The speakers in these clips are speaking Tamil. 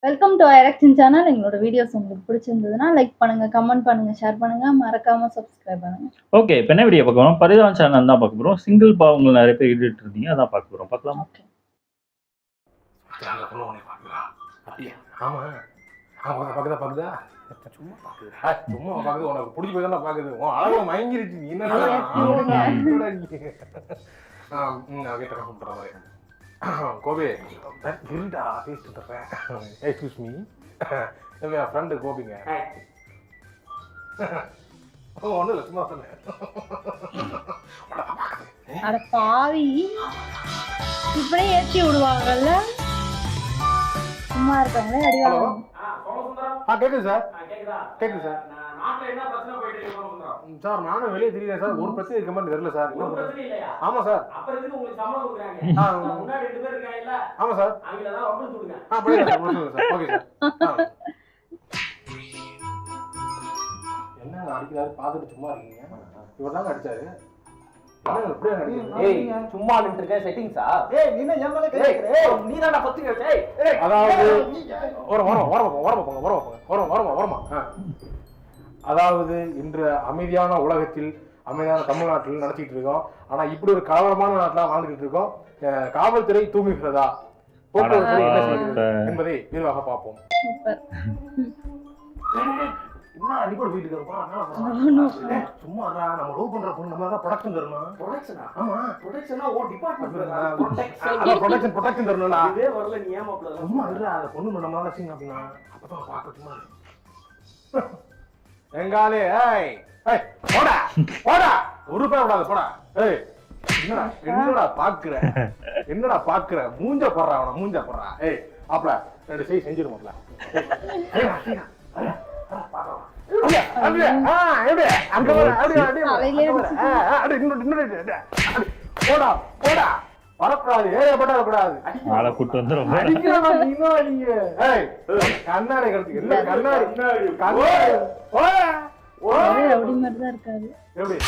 வெல்கம் டு ஐரக்ஷன் சேனல். எங்களோட வீடியோஸ் உங்களுக்கு பிடிச்சிருந்ததுன்னா லைக் பண்ணுங்க, கமெண்ட் பண்ணுங்க, ஷேர் பண்ணுங்க, மறக்காம சப்ஸ்கிரைப் பண்ணுங்க. ஓகே, இப்போ என்ன வீடியோ பார்க்க போறோம்? பரிதாபம் சேனல் தான் பார்க்க போறோம். சிங்கிள் பாவங்கள் நிறைய பேர் இட்டு இருந்தீங்க, அதான் பார்க்க போறோம். பார்க்கலாமா? ஓகே. பாக்குதா சும்மா பாக்குது. உனக்கு பிடிச்சி போய் தான் பாக்குது. உன் அளவு மயங்கிருச்சு. நீ என்ன கோபி இருடா பேசிட்டு தர்றேன். எக்ஸ்கியூஸ் மீ, என் ஃப்ரெண்டு கோபிங்க. ஒன்றும் இல்லை, சும்மா சொன்னேன். அட பாவி, இப்படியே ஏற்றி விடுவாங்கல்ல, சும்மா இருக்காங்களே அடிவாங்க. கேக்குது சார், கேக்குது சார். சார் நானும் வெளியே தெரியல சார், ஒரு பிரச்சனை இருக்க மாதிரி தெரியல சார். ஆமா சார், ஆமா சார். Okay sir. என்ன அடிக்கிறாரு பாத்துட்டு சும்மா இருக்கீங்க? இவர் தாங்க அடிச்சாரு. சும்மா நின்றுக்க செட்டிங்ஸா? அதாவது இன்று அமைதியான உலகத்தில், அமைதியான தமிழ்நாட்டில் நடத்திட்டு இருக்கோம். ஆனா இப்படி ஒரு கலவரமான நாட்டில் வாழ்ந்துகிட்டு இருக்கோம். காவல்துறை தூங்குகிறதா, போக்குவரத்து என்ன செய்கிறது என்பதை விரிவாக பார்ப்போம். சும்மா நம்ம லவ் பண்ற பொண்ணு நம்ம தான் ப்ரொடக்ஷன் தரணும். ஆமா, ப்ரொடக்ஷனா ஓ டிபார்ட்மென்ட் ப்ரொடக்ஷன் தரணும்டா. இதே வரல, நீ ஏமாப்ல சும்மா இல்ல. அந்த பொண்ணு நம்ம தான் சீன் அப்படினா அப்பதான் பார்க்க சும்மா எங்காலே. ஏய் ஏய் போடா போடா, ஒரு ரூபாய் விடாத போடா. ஏய் என்னடா பாக்குற, என்னடா பாக்குற? மூஞ்ச போடுறா, அவன மூஞ்ச போடுறா. ஏய் அப்பல ரெண்டு செய் செஞ்சிருமாப்ல. வரக்கூடாது, ஏறப்படக்கூடாது. கண்ணாடி கழுத்து என்ன கண்ணாடி எப்படி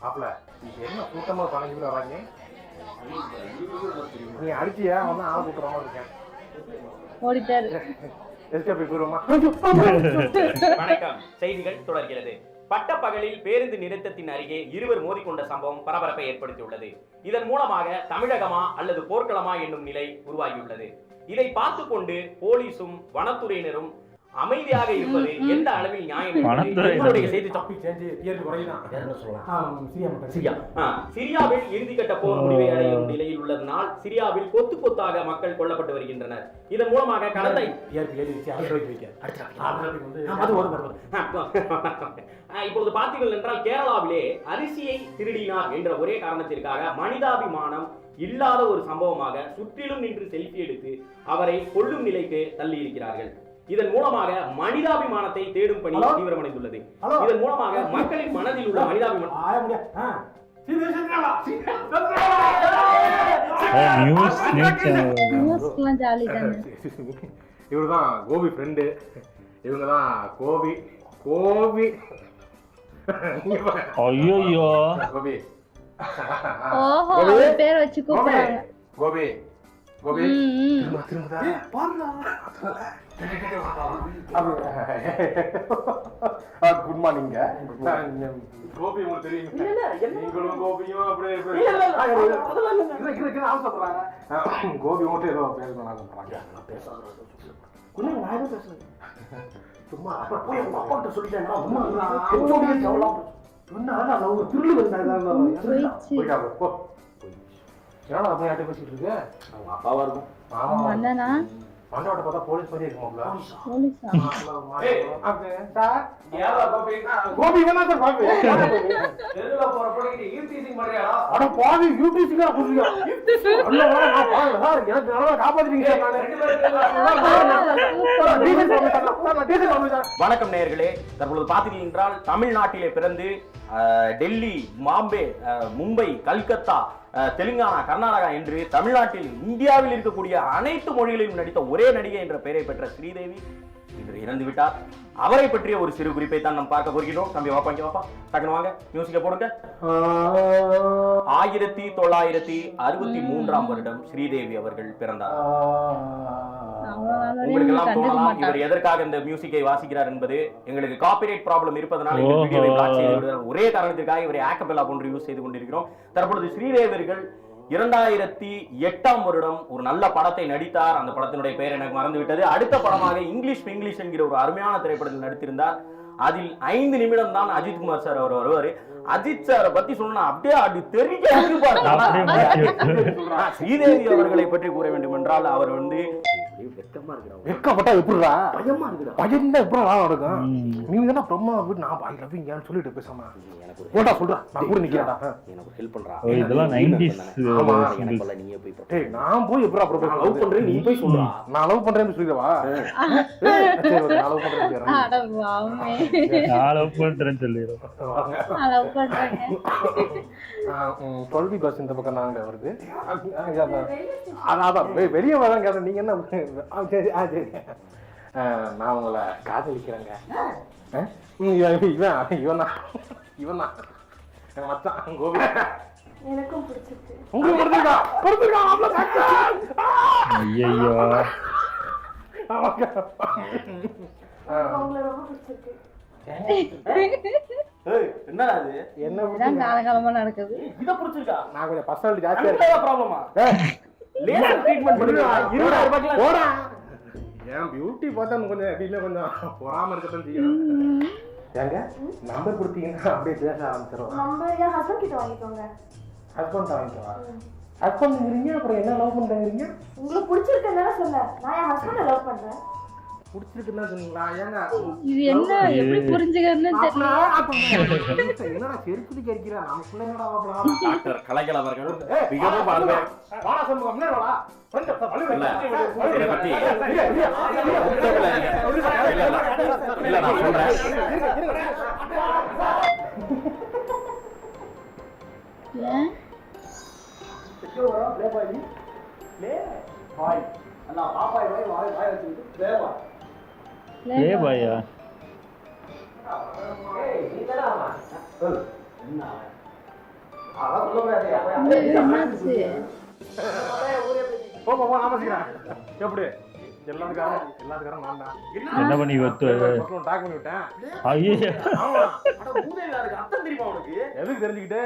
அப்பல என்ன கூட்டமா பழகி வராங்க? நீ அடிச்சியா அவன் ஆள் கூட்டுற மாதிரி இருக்கேன். வணக்கம். செய்திகள் தொடர்கிறது. பட்டப்பகலில் பேருந்து நிறுத்தத்தின் அருகே இருவர் மோதிக்கொண்ட சம்பவம் பரபரப்பை ஏற்படுத்தியுள்ளது. இதன் மூலமாக தமிழகமா அல்லது போர்க்களமா என்னும் நிலை உருவாகியுள்ளது. இதை பார்த்து கொண்டு போலீசும் வனத்துறையினரும் அமைதியாக இருப்பது எந்த அளவில் நியாயம்? சிரியாவில் இறுதிக்கட்ட போர் முடிவை அடையும் நிலையில் உள்ளதனால் சிரியாவில் கொத்து கொத்தாக மக்கள் கொல்லப்பட்டு வருகின்றனர். இதன் மூலமாக கடந்த இப்பொழுது பார்த்தீர்கள் என்றால் கேரளாவிலே அரிசியை திருடினார் என்ற ஒரே காரணத்திற்காக மனிதாபிமானம் இல்லாத ஒரு சம்பவமாக சுற்றிலும் நின்று செல்ஃபி எடுத்து அவரை கொல்லும் நிலைக்கு தள்ளி இருக்கிறார்கள். இதன் மூலமாக மனிதாபிமானத்தை தேடும் பணி தீவிரமடைந்துள்ளது. இதன் மூலமாக மக்களின் மனதில் உள்ள மனிதாபிமானம் இவருதான் கோபி ஃப்ரெண்டு. இவங்கதான் கோபி கோபி. ஐயோ கோபி பேர் வச்சு கூப்பிடுறாங்க. Gopi Gopi good morning. கோபி உங்களுக்கு தெரியும், நீங்களும் கோபியும் அப்படியே கோபி மட்டும் ஏதோ பேசணும். சும்மா அப்புறம் போய் உங்க அப்பாட்ட சொல்லிட்டேன். என்னடா போய் யார்ட்ட பேசிட்டு இருக்கு? அவங்க அப்பாவா இருக்கும். மண்டோட பார்த்தா போலீஸ் மாதிரி இருக்குமாப்ல. போலீஸா? கோபி வேணா சார் பாப்பி. தெருல போற போய் யூடிசிங் பண்றியாடா? அட பாவி, யூடிசிங்கா புரியா? அல்ல வர நான் பாருங்க சார், எனக்கு நல்லா காப்பாத்துறீங்க சார். நான் வணக்கம் நேயர்களே. தற்பொழுது பார்த்தீர்கள் என்றால் தமிழ்நாட்டிலே பிறந்து டெல்லி, பாம்பே, மும்பை, கல்கத்தா, தெலுங்கானா, கர்நாடகா என்று தமிழ்நாட்டில் இந்தியாவில் இருக்கக்கூடிய அனைத்து மொழிகளிலும் நடித்த ஒரே நடிகை என்ற பெயரை பெற்ற ஸ்ரீதேவி இன்று இறந்து விட்டார். அவரை பற்றிய ஒரு சிறு குறிப்பை தான் நாம் பார்க்க போகிறோம். தம்பி வாப்பா, இங்க வாப்பா, டக்குனு வாங்க, மியூசிக்கை போடுங்க. 1963ஆம் வருடம் ஸ்ரீதேவி அவர்கள் பிறந்தார். உங்களுக்கு எல்லாம் தோணலாம் இவர் எதற்காக இந்த மியூசிக்கை வாசிக்கிறார் என்பது. எங்களுக்கு காப்பிரைட் ப்ராப்ளம் இருப்பதனால இந்த வீடியோவை பிளாக் செய்து விடுவார். ஒரே காரணத்திற்காக இவரை ஆக்கப்பெல்லா போன்று யூஸ் செய்து கொண்டிருக்கிறோம். தற்பொழுது ஸ்ரீதேவி அவர்கள் 2008ஆம் வருடம் ஒரு நல்ல படத்தை நடித்தார். அந்த படத்தினுடைய பெயர் எனக்கு மறந்துவிட்டது. அடுத்த படமாக இங்கிலீஷ் என்கிற ஒரு அருமையான திரைப்படத்தில் நடித்திருந்தார். அதில் 5 நிமிடம் தான் அஜித் குமார் சார் அவர் வருவாரு. அஜித் சாரை பத்தி சொன்னா அப்படியே அப்படி தெரிஞ்சு ஸ்ரீதேவி அவர்களை பற்றி கூற வேண்டும் என்றால் அவர் வந்து வெக்கப்பட்டா எப்படிடா? பயமா இருக்குடா. பயந்தா எப்படி நடக்கும்? நீங்க தானே பிரம்மா வீட்டு நான் பாய் லவ்விங்கன்னு சொல்லிட்டு பேசாம போடா சொல்றா, நான் கூட நிக்கிறேன்டா, எனக்கு ஹெல்ப் பண்றா. இதெல்லாம் 90s. நீயே போய் டேய் நான் போய் எப்படா ப்ரொபோஸ் லவ் பண்றேன், நீ போய் சொல்றா. நான் லவ் பண்றேன்னு சொல்லிடவா? சரி ஓகே, நான் லவ் பண்றேன்னு சொல்றேன். அட வாமே, நான் லவ் பண்றேன்னு சொல்லிடுறோம். லவ் பண்றேங்க. 12 பஸ் இந்த பக்கம் நாங்க வருது. அதான் வெளியே வராங்க கேட்டேன். நீங்க என்ன சரி சரி, நான் உங்களை காதலிக்கிறேங்க. இவனா என் மச்சான் கோபி. எனக்கும் பிடிச்சிருக்கு. உங்களுக்கு ஐயோ, உங்களை ரொம்ப பிடிச்சிருக்கு. என்னடா அது? என்ன இதுதான் காலகாலமா நடக்குது. இத புடிச்சிருக்கா? நான் கொஞ்சம் பர்சனாலிட்டி ஜாஸ்தியா என்ன ப்ராப்ளமா? லேசர் ட்ரீட்மெண்ட் பண்ணுங்க. 20,000 ரூபாய்க்கு போடா. ஏன் பியூட்டி பார்த்தா கொஞ்சம் எப்படின்னா கொஞ்சம் பொறாம இருக்கத்தான் செய்யணும். ஏங்க நம்பர் கொடுத்தீங்கன்னா அப்படியே பேச ஆரம்பிச்சிடும். நம்ம என் ஹஸ்பண்ட் கிட்ட வாங்கிக்கோங்க. ஹஸ்பண்ட் வாங்கிக்கவா? ஹஸ்பண்ட்ங்கிறீங்க, அப்புறம் என்ன லவ் பண்றீங்க? உங்களுக்கு பிடிச்சிருக்குன்னு சொன்னேன். நான் என் ஹஸ்பண்ட லவ் பண்றேன். பிடிச்சிருக்குன்னு சொன்னீங்களா? ஏங்க இது என்ன எப்படி புரிஞ்சுக்கிறதுன்னு தெரியல. என்னடா செருப்புடி கேட்கிறா? நம்ம பிள்ளைங்கடா வாப்படா. டாக்டர் கலைகள் அவர்கள் மிகவும் அருமை. வாடா சண்முகம், முன்னே வாடா. இல்ல, இதை பத்தி இல்ல நான் சொல்றேன். ஏன் ஏ பாயா, என்னாச்சு? போ நாமசிக்கிறேன். எப்படி எல்லாத்துக்காரன் நான் தான். என்ன பண்ணி வத்து? டாக் பண்ணி விட்டேன். ஐயோ, அர்த்தம் தெரியுமா உனக்கு? எதுக்கு தெரிஞ்சுக்கிட்டு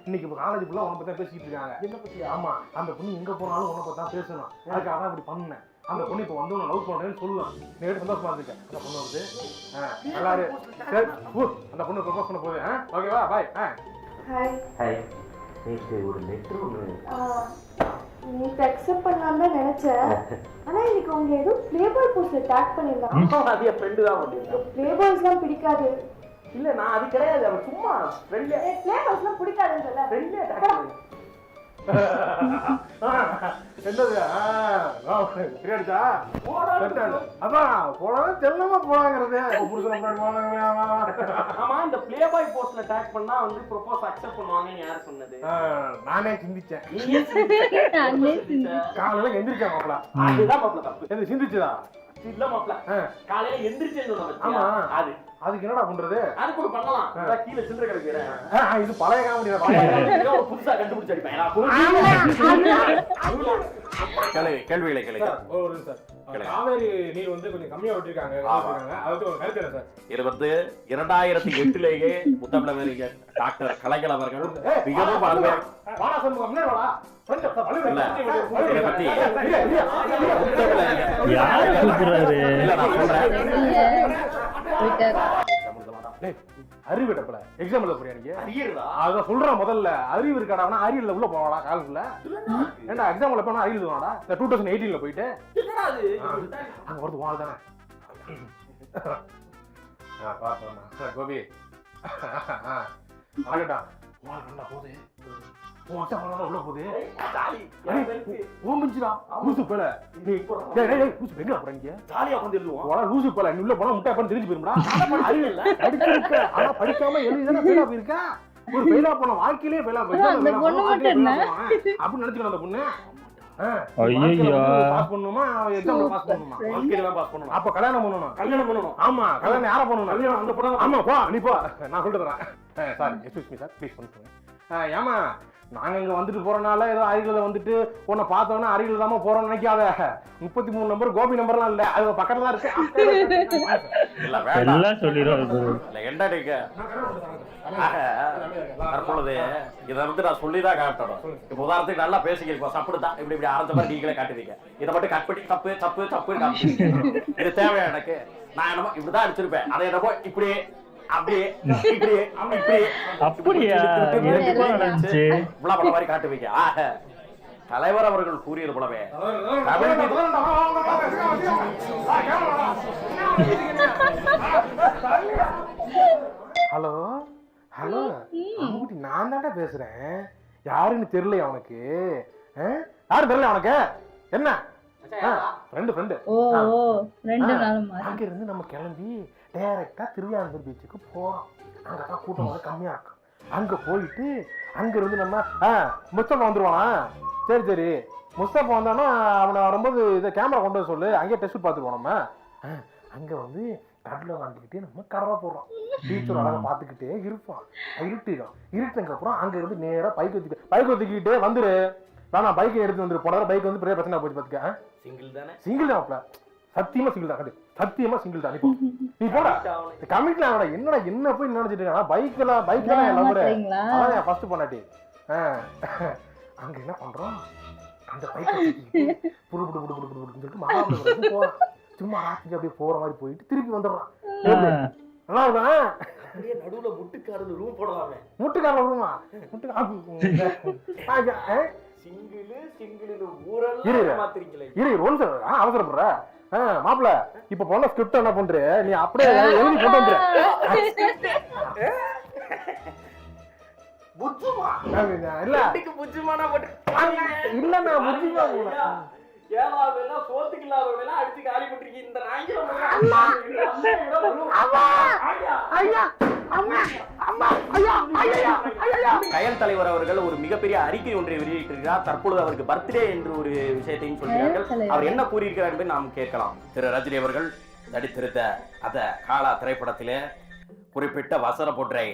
இன்னைக்கு காலேஜ் ஃபுல்லா உன பத்தி பேசிட்டு இருக்காங்க. என்ன பத்தி? ஆமா, அந்த பொண்ணு எங்க போனாலும் உன பத்தி தான் பேசணும். அதுக்காக தான் இப்படி பண்ணேன். அந்த பொண்ணு இப்ப வந்து லவ் பண்றேன்னு சொல்லுவான். நேற்று சந்தோஷமா இருந்துக்க. அந்த பொண்ணு வந்து எல்லாரு அந்த பொண்ணு ப்ரொபோஸ் பண்ண போகுது. ஓகேவா? பாய். ஹாய். ஹாய். நேத்து ஒரு லெட்டர் ஒன்று நீ அக்செப்ட் பண்ணலாம் தான் நினைச்சேன். ஆனா இன்னைக்கு உங்க ஏதோ பிளேபாய் போஸ்ட்ல டாக் பண்ணிருந்தாங்க. அது என் ஃப்ரெண்டு தான் பண்ணிருக்கான். பிளேபாய்ஸ்லாம் பிடிக்காது. இல்ல நான் அது கிடையாது, அவன் சும்மா ஃப்ரெண்ட்ல பிளேபாய்ஸ்லாம் பிடிக்காதுன்னு சொல்ல. ஃப்ரெண்ட்ல டாக் பண்ணி. என்னது? சரியாடுச்சா? அதான் போடாத செல்லமா போடாங்கிறது. ஆமா, இந்த பிளேபாய் போஸ்ட்ல டாக் பண்ணா வந்து ப்ரோபோஸ் அக்செப்ட் பண்ணுவாங்கன்னு யார் சொன்னது? நானே சிந்திச்சேன். காலையில எந்திரிச்சேன் மாப்பிள. அதுதான் மாப்பிள தப்பு. எது சிந்திச்சுதா? இல்ல மாப்பிள, காலையில எந்திரிச்சேன்னு சொன்ன ஆமா, அது அதுக்கு என்னடா பண்றது? அது கூட பண்ணலாம். கீழே சில்லறை கிடக்குற இது பழைய காமெடி. புதுசா கண்டுபிடிச்சு அடிப்பேன். கேள்விகளை கேளுங்க. காவேரி நீர் வந்து கொஞ்சம் கம்மியா விட்டுருக்காங்க. அதுக்கு ஒரு கருத்து சார். இது வந்து 2008 முத்தமிழக டாக்டர் கலைகள் அவர்கள் மிகவும் அருமை. வாடா சண்முகம், முன்னே வாடா. இதை பத்தி யார் கூப்பிடுறாரு? இல்ல நான் சொல்றேன். அறிவு கிட்டப்பல எக்ஸாம் எழுத போறியா? நீங்க அறியறதா? அதான் சொல்றேன். முதல்ல அறிவு இருக்காடா? அரியல்ல உள்ள போவாடா காலேஜ்ல? ஏண்டா எக்ஸாம் எழுத போனா அரியல் எழுதுவாடா? 2018ல போயிட்டு என்னடா அது? அங்க வருது வாள் தானே. கோபி ஆகட்டா வாள் கண்டா போகுது. உள்ள போகுது. லூசு பேல ஜாலியா வந்து எழுதுவோம். லூசு பேல நீ உள்ள போனா முட்டை தெரிஞ்சு போயிருந்தா. ஆனா படிக்காம எழுதிதானே ஃபெயிலா போயிருக்கா. ஒரு ஃபெயிலா போன வாழ்க்கையிலே ஃபெயிலா போயிருக்கா. அந்த பொண்ணு மட்டும் என்ன அப்படின்னு நினைச்சுக்கணும். அந்த பொண்ணு ஐயையோ. பாஸ் பண்ணணுமா எக்ஸாம்ல பாஸ் பண்ணணுமா வாழ்க்கையில தான் பாஸ் பண்ணணும். அப்ப கல்யாணம் பண்ணணும் கல்யாணம் பண்ணணும். ஆமா கல்யாணம் யாரை பண்ணணும் கல்யாணம் அந்த படம் ஆமா போ நீ போ நான் சொல்லிடுறேன் sorry excuse me sir please பண்ணிட்டு ஏமா நாங்க இங்க வந்துட்டு போறனால ஏதோ அருகில வந்துட்டு உன்னை பார்த்தோன்னா அருகில தாம போறோம்னு நினைக்காத 33 நம்பர் கோபி நம்பர்லாம் இல்ல அது பக்கத்துல தான் இருக்கு இல்ல வேண்டாம் எல்லாம் சொல்லிடுவாரு bro. இல்ல என்ன நீங்க தற்பொழுது இதை வந்து நான் சொல்லிதான் காட்டணும். இப்ப உதாரணத்துக்கு நல்லா பேசிக்கிறோம் அப்படிதான் இப்படி இப்படி ஆரஞ்ச மாதிரி நீங்களே காட்டுவீங்க. இதை மட்டும் கட் பண்ணி தப்பு தப்பு தப்பு காட்டுவீங்க. இது தேவையா எனக்கு? நான் என்னமோ இப்படிதான் அடிச்சிருப்பேன். அதை என்னமோ இப்படி அப்படியே இப்படி இப்படி அப்படியா எதுக்கு நடந்துச்சு? இவ்வளவு படம் மாதிரி காட்டுவீங்க. ஆக தலைவர் அவர்கள் கூறியது போலவே தமிழ் ஹலோ ஹலோ அம்முட்டி நான் தான்டா பேசுறேன் யாருன்னு தெரியலையா உனக்கு யாரும் தெரியல உனக்கு என்ன ஃப்ரெண்டு ஓ 2 நாளுமா அங்க இருந்து நம்ம கிளம்பி டைரக்டா திருவிழாந்தூர் பீச்சுக்கு போறோம். அங்கதான் கூட்டம் வந்து கம்மியா இருக்கும். அங்க போயிட்டு அங்க இருந்து நம்ம முஸ்தபா வந்துருவானா? சரி சரி முஸ்தபா வந்தானா அவனை வரும்போது இதை கேமரா கொண்டு வர சொல்லு, அங்கேயே டெஸ்ட் பார்த்துருவோம். நம்ம அங்க வந்து கடலை வாங்கிக்கிட்டே நம்ம கடலை போடுறோம். பீச்சோட அழகை பார்த்துக்கிட்டே இருப்போம். இருட்டுக்கு அப்புறம் அங்க இருந்து நேரா பைக் ஒத்திக்கிட்டே வந்துரு. நான் பைக்கை எடுத்து வந்துரு. போன பைக் வந்து பெரிய பிரச்சனை போச்சு பார்த்துக்க. சிங்கிள் தானே? சிங்கிள் தான் சத்தியமா சிங்கிள் தான். சத்தியமா சிங்கிள் தான். நீ போடா கமிட்ல அவட என்னடா என்ன போய் நினைச்சிட்டு இருக்கா? பைக்ல என் லவர் அதான் என் ஃபர்ஸ்ட் பொண்டாட்டி. அங்க என்ன பண்றோம்? அந்த பைக்கை புடு புடு புடு புடு புடுன்னு சொல்லிட்டு மகாபலிபுரத்துக்கு போறோம். சும்மா ராத்திரி அப்படியே போற மாதிரி போயிட்டு திருப்பி வந்துடுறான். நல்லா இருக்கும். அப்படியே நடுவுல முட்டுக்காரது ரூம் போடலாமே. முட்டுக்காரன் ரூமா சிங்கிள் ஊரெல்லாம் மாத்திரீங்களே. அவசரப்படுற மாப்பிள்ள இப்ப போன ஸ்கிரிப்ட் என்ன பண்ற நீ அப்படியே எழுதி போட்டு வந்துரு. புச்சுமா இல்ல புச்சுமானா போட்டு இல்ல நான் புச்சுமா ஏழாவது சோத்துக்கு இல்லாதவங்க அடிச்சு காலி பண்றீங்க. இந்த கயல் தலைவர் அவர்கள் ஒரு மிகப்பெரிய அறிக்கை ஒன்றை வெளியிட்டிருக்கிறார். தற்பொழுது அவருக்கு பர்த்டே என்று ஒரு விஷயத்தையும் சொல்கிறார்கள். அவர் என்ன கூறியிருக்கிறார் என்பதை நாம் கேட்கலாம். திரு ரஜினி அவர்கள் நடித்திருந்த அந்த காலா திரைப்படத்திலே குறிப்பிட்ட வசன ஒன்றை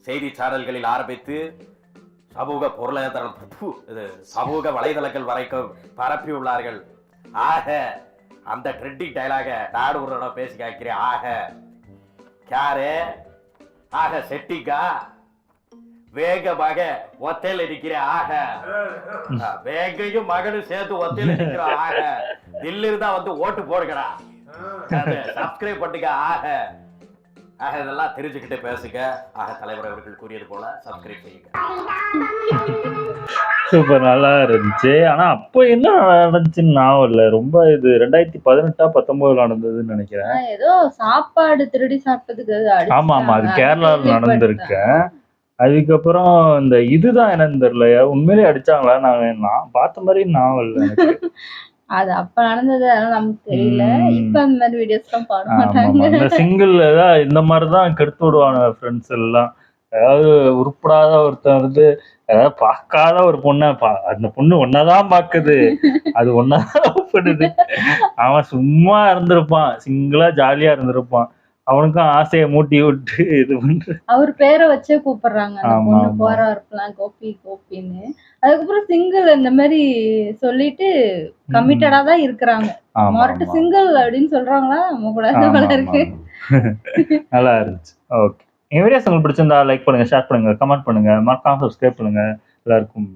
செய்தி சேனல்களில் ஆரம்பித்து சமூக பொருளாதார சமூக வலைதளங்கள் வரைக்கும் பரப்பி உள்ளார்கள். ஆக அந்த ட்ரெண்டிங் டைலாக நாடு ஒரு பேசி கேட்கிறேன். ஆக யாரு ஆக செட்டிங்கா வேகமாக ஒத்தையில் இருக்கிற. ஆக வேகையும் மகனும் சேர்த்து ஒத்தையில் இருக்கிற. ஆக தில்லிரு தான் வந்து ஓட்டு போடுகிறா. சப்ஸ்கிரைப் பண்ணுங்க. ஆக இதெல்லாம் தெரிஞ்சுக்கிட்டு பேசுங்க. தலைவர் அவர்கள் கூறியது போல சப்ஸ்கிரைப் செய்யுங்க. சூப்பர் நல்லா இருந்துச்சு. ஆனா அப்போ என்ன நடந்துச்சுன்னு நான் இல்ல ரொம்ப இது 2018-19 நடந்ததுன்னு நினைக்கிறேன். ஏதோ சாப்பாடு திருடி சாப்பிட்டதுக்கு ஆமா அது கேரளாவில் நடந்திருக்கேன். அதுக்கப்புறம் இந்த இதுதான் என்னன்னு தெரியல உண்மையிலே அடிச்சாங்களா? நான் பார்த்த மாதிரி நான் இல்ல. அது அப்ப நடந்தது அதனால நமக்கு தெரியல. இப்ப அந்த மாதிரி வீடியோஸ் எல்லாம் பாட மாட்டாங்க. இந்த சிங்கிள் இந்த மாதிரிதான் கெடுத்து விடுவாங்க ஃப்ரெண்ட்ஸ் எல்லாம். அதாவது உருப்படாத ஒருத்தன் வந்து அதாவது பார்க்காத ஒரு பொண்ணை அந்த பொண்ணு ஒன்னதான் பாக்குது, அது ஒன்னதான் பண்ணுது. அவன் சும்மா இருந்திருப்பான், சிங்கிளா ஜாலியா இருந்திருப்பான். அவனுக்கும் ஆசையை மூட்டி விட்டு இது பண்ற அவர் பேரை வச்சே கூப்பிடுறாங்க. அந்த பொண்ணு போறா இருக்கலாம் கோபி கோபின்னு. அதுக்கப்புறம் சிங்கிள் இந்த மாதிரி சொல்லிட்டு கமிட்டடா தான் இருக்கிறாங்க. மொரட்டு சிங்கிள் அப்படின்னு சொல்றாங்களா? நம்ம கூட இருக்கு. நல்லா இருந்துச்சு. ஓகே, என் வீடியோஸ் உங்களுக்கு பிடிச்சிருந்தா லைக் பண்ணுங்க, ஷேர் பண்ணுங்க, கமெண்ட் பண்ணுங்க, மறக்காம சப்ஸ்கிரைப் பண்ணுங்க. எல்லாருக்கும்